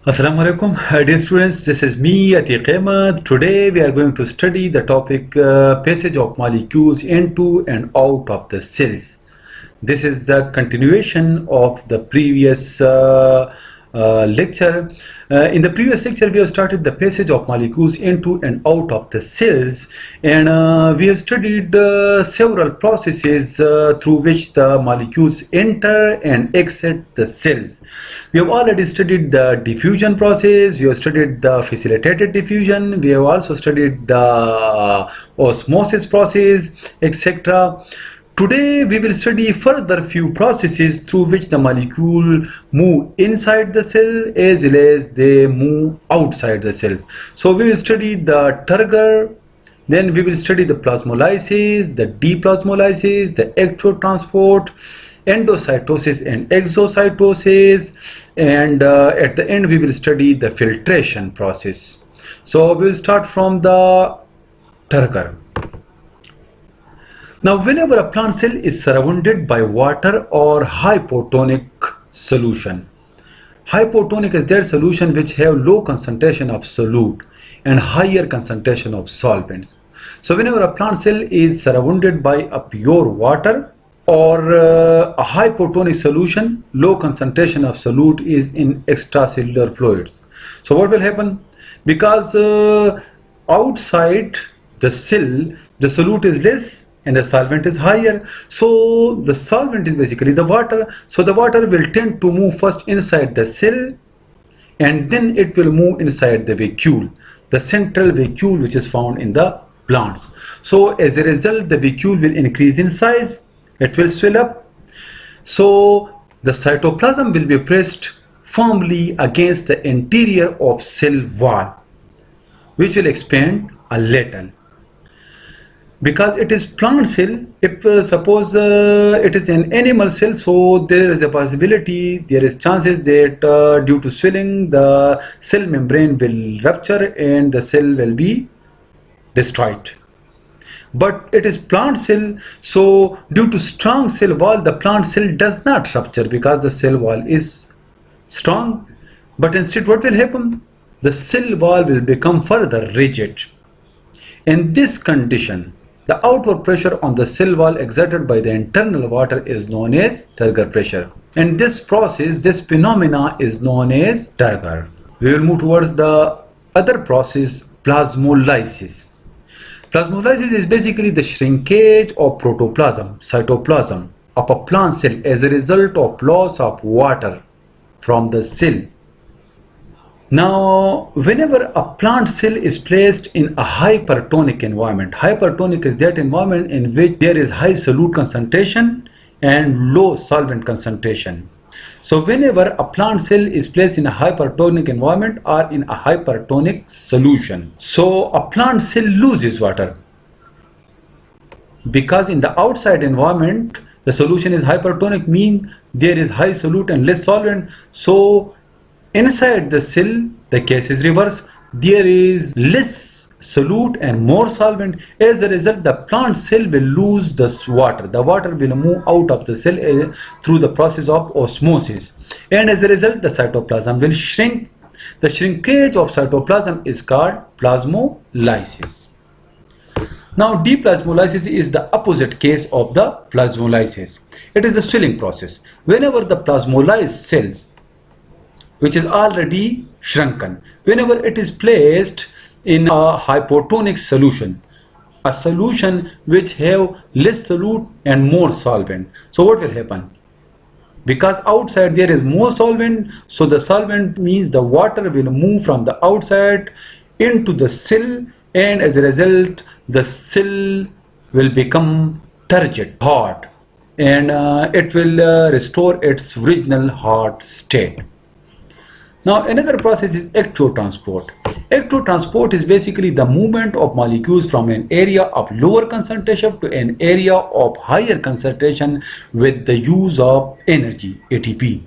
Assalamu alaikum, dear students. This is me, Atiq Ahmed. Today we are going to study the topic passage of molecules into and out of the cells. This is the continuation of the previous lecture. In the previous lecture, we have started the passage of molecules into and out of the cells, and we have studied several processes through which the molecules enter and exit the cells. We have already studied the diffusion process, we have studied the facilitated diffusion, we have also studied the osmosis process, etc. Today we will study further few processes through which the molecule move inside the cell as well as they move outside the cells. So we will study the turgor, then we will study the plasmolysis, the deplasmolysis, the ectotransport, endocytosis and exocytosis, and at the end we will study the filtration process. So we will start from the turgor. Now, whenever a plant cell is surrounded by water or hypotonic solution, hypotonic is that solution which have low concentration of solute and higher concentration of solvents. So, whenever a plant cell is surrounded by a pure water or a hypotonic solution, low concentration of solute is in extracellular fluids. So, what will happen? Because outside the cell, the solute is less and the solvent is higher, so the solvent is basically the water. So the water will tend to move first inside the cell and then it will move inside the vacuole, the central vacuole which is found in the plants. So as a result, the vacuole will increase in size, it will swell up, so the cytoplasm will be pressed firmly against the interior of cell wall, which will expand a little. Because it is plant cell, if suppose it is an animal cell, so there is a possibility, there is chances that due to swelling the cell membrane will rupture and the cell will be destroyed. But it is plant cell, so due to strong cell wall, the plant cell does not rupture because the cell wall is strong. But instead what will happen? The cell wall will become further rigid. In this condition, the outward pressure on the cell wall exerted by the internal water is known as turgor pressure. And this process, this phenomena is known as turgor. We will move towards the other process, plasmolysis. Plasmolysis is basically the shrinkage of protoplasm, cytoplasm of a plant cell as a result of loss of water from the cell. Now, whenever a plant cell is placed in a hypertonic environment, hypertonic is that environment in which there is high solute concentration and low solvent concentration. So whenever a plant cell is placed in a hypertonic environment or in a hypertonic solution, so a plant cell loses water. Because in the outside environment, the solution is hypertonic, mean there is high solute and less solvent. So inside the cell, the case is reverse. There is less solute and more solvent. As a result, the plant cell will lose the water. The water will move out of the cell through the process of osmosis. And as a result, the cytoplasm will shrink. The shrinkage of cytoplasm is called plasmolysis. Now, deplasmolysis is the opposite case of the plasmolysis. It is the swelling process. Whenever the plasmolyzed cells, which is already shrunken, whenever it is placed in a hypotonic solution, a solution which have less solute and more solvent, so what will happen? Because outside there is more solvent, so the solvent means the water will move from the outside into the cell, and as a result the cell will become turgid, hard, and it will restore its original hard state. Now another process is ectotransport. Ectotransport is basically the movement of molecules from an area of lower concentration to an area of higher concentration with the use of energy, ATP.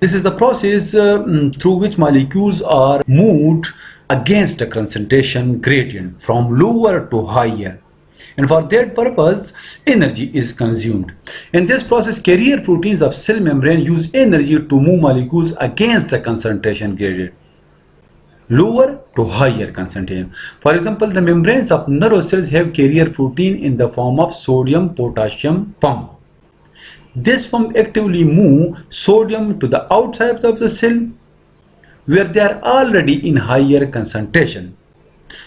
This is the process through which molecules are moved against a concentration gradient from lower to higher. and for that purpose energy is consumed. In this process, carrier proteins of cell membrane use energy to move molecules against the concentration gradient, lower to higher concentration. For example, the membranes of nerve cells have carrier protein in the form of sodium potassium pump. This pump actively move sodium to the outside of the cell where they are already in higher concentration.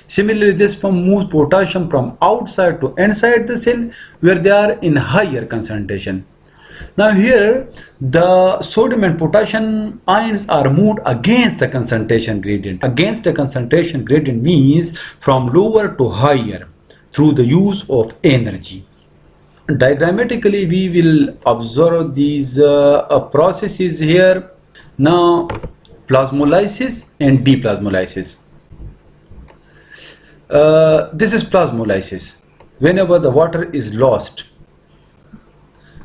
Similarly, this pump moves potassium from outside to inside the cell where they are in higher concentration. Now here the sodium and potassium ions are moved against the concentration gradient. Against the concentration gradient means from lower to higher through the use of energy. Diagrammatically we will observe these processes here. Now plasmolysis and deplasmolysis. This is plasmolysis. Whenever the water is lost,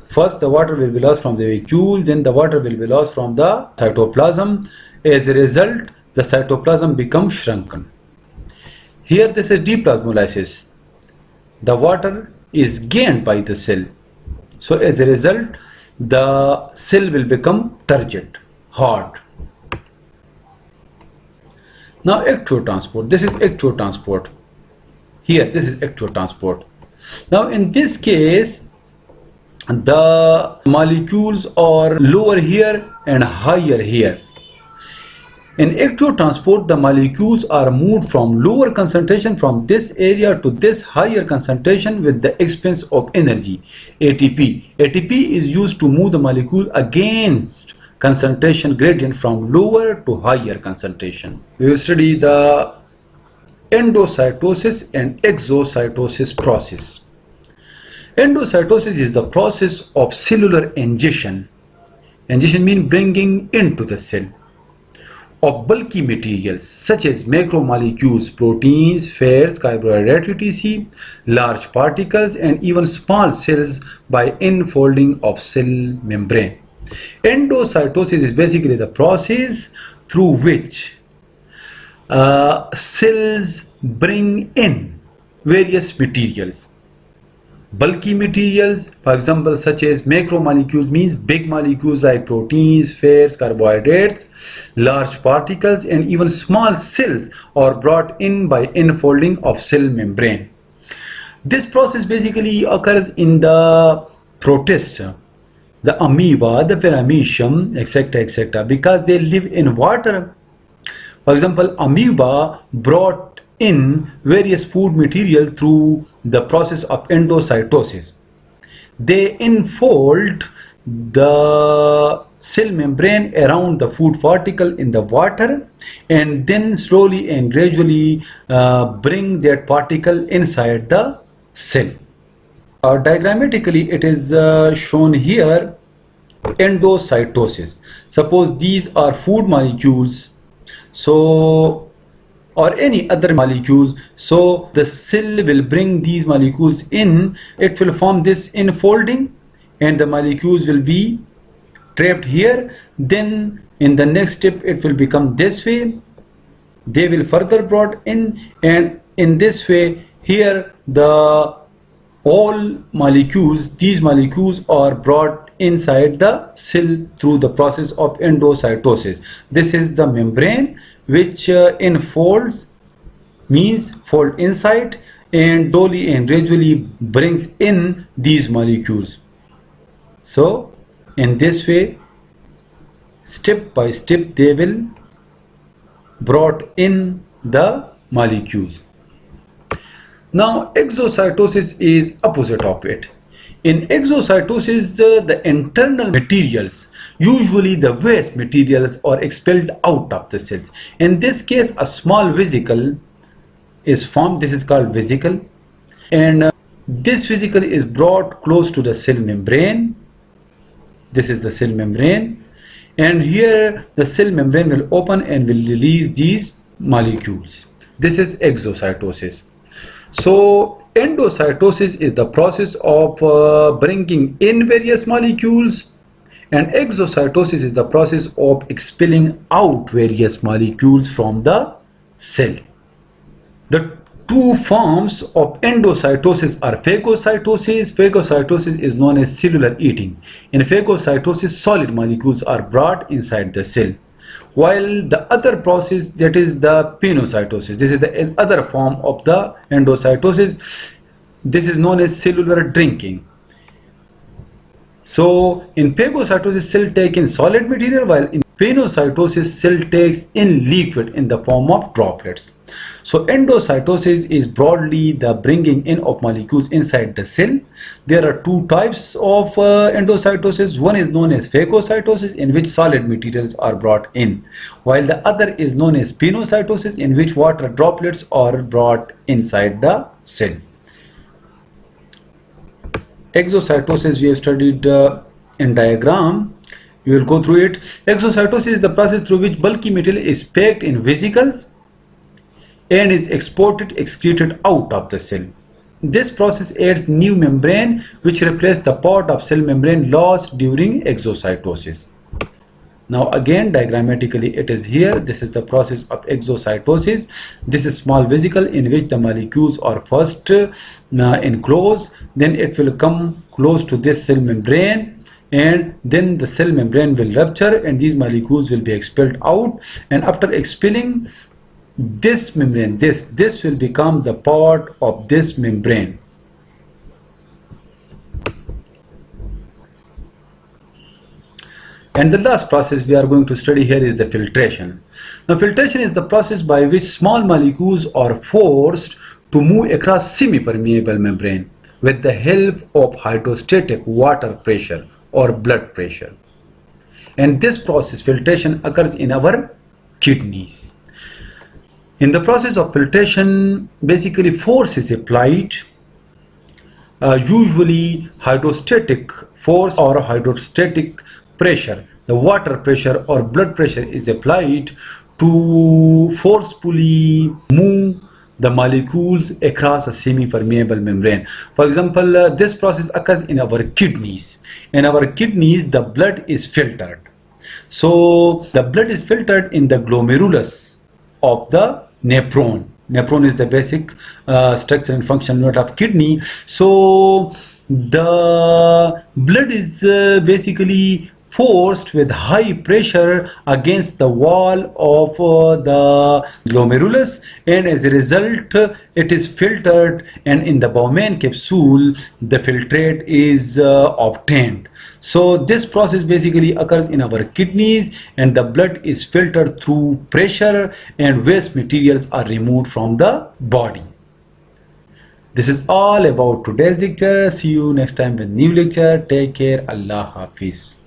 first the water will be lost from the vacuole, then the water will be lost from the cytoplasm. As a result, the cytoplasm becomes shrunken. Here this is deplasmolysis. The water is gained by the cell. So as a result, the cell will become turgid, hard. Now ectotransport. This is ectotransport. Here this is ectotransport. Now in this case, the molecules are lower here and higher here. In ectotransport, the molecules are moved from lower concentration from this area to this higher concentration with the expense of energy, ATP. ATP is used to move the molecule against concentration gradient from lower to higher concentration. We will study the endocytosis and exocytosis process. Endocytosis is the process of cellular ingestion. Ingestion means bringing into the cell of bulky materials such as macromolecules, proteins, fats, carbohydrates, etc., large particles, and even small cells by enfolding of cell membrane. Endocytosis is basically the process through which cells bring in various materials. Bulky materials, for example, such as macromolecules means big molecules like proteins, fats, carbohydrates, large particles, and even small cells are brought in by enfolding of cell membrane. This process basically occurs in the protists, the amoeba, the paramecium, etc., etc., because they live in water. For example, amoeba brought in various food material through the process of endocytosis. They enfold the cell membrane around the food particle in the water and then slowly and gradually bring that particle inside the cell. Diagrammatically it is shown here endocytosis. Suppose these are food molecules, so or any other molecules, so the cell will bring these molecules in. It will form this enfolding and the molecules will be trapped here. Then in the next step it will become this way. They will further brought in, and in this way here the all molecules, these molecules are brought inside the cell through the process of endocytosis. This is the membrane which enfolds, means fold inside, and slowly and gradually brings in these molecules. So in this way, step by step, they will brought in the molecules. Now exocytosis is opposite of it. In exocytosis, the internal materials, usually the waste materials, are expelled out of the cells. In this case, a small vesicle is formed. This is called vesicle, and this vesicle is brought close to the cell membrane. This is the cell membrane, and here the cell membrane will open and will release these molecules. This is exocytosis. So endocytosis is the process of bringing in various molecules, and exocytosis is the process of expelling out various molecules from the cell. The Two forms of endocytosis are phagocytosis. Phagocytosis is known as cellular eating. In phagocytosis, solid molecules are brought inside the cell. While the other process, that is the pinocytosis, this is the other form of the endocytosis. This is known as cellular drinking. So in phagocytosis, cell take in solid material, while in pinocytosis, cell takes in liquid in the form of droplets. So endocytosis is broadly the bringing in of molecules inside the cell. There are two types of endocytosis. One is known as phagocytosis, in which solid materials are brought in, while the other is known as pinocytosis, in which water droplets are brought inside the cell. Exocytosis we have studied in diagram. We will go through it. Exocytosis is the process through which bulky material is packed in vesicles and is excreted out of the cell. This process adds new membrane which replaces the part of cell membrane lost during exocytosis. Now again, diagrammatically it is here. This is the process of exocytosis. This is small vesicle in which the molecules are first enclosed, then it will come close to this cell membrane, and then the cell membrane will rupture and these molecules will be expelled out, and after expelling this membrane, this will become the part of this membrane. And the last process we are going to study here is the filtration. Now filtration is the process by which small molecules are forced to move across semi-permeable membrane with the help of hydrostatic water pressure or blood pressure. And this process, filtration, occurs in our kidneys. In the process of filtration, basically force is applied, usually hydrostatic force or hydrostatic pressure. The water pressure or blood pressure is applied to forcefully move the molecules across a semi-permeable membrane. For example, this process occurs in our kidneys. In our kidneys, the blood is filtered. So the blood is filtered in the glomerulus of the nephron. Nephron is the basic structure and function unit of kidney. So the blood is basically forced with high pressure against the wall of the glomerulus, and as a result it is filtered, and in the Bowman capsule the filtrate is obtained. So this process basically occurs in our kidneys, and the blood is filtered through pressure and waste materials are removed from the body. This is all about today's lecture. See you next time with new lecture. Take care. Allah Hafiz.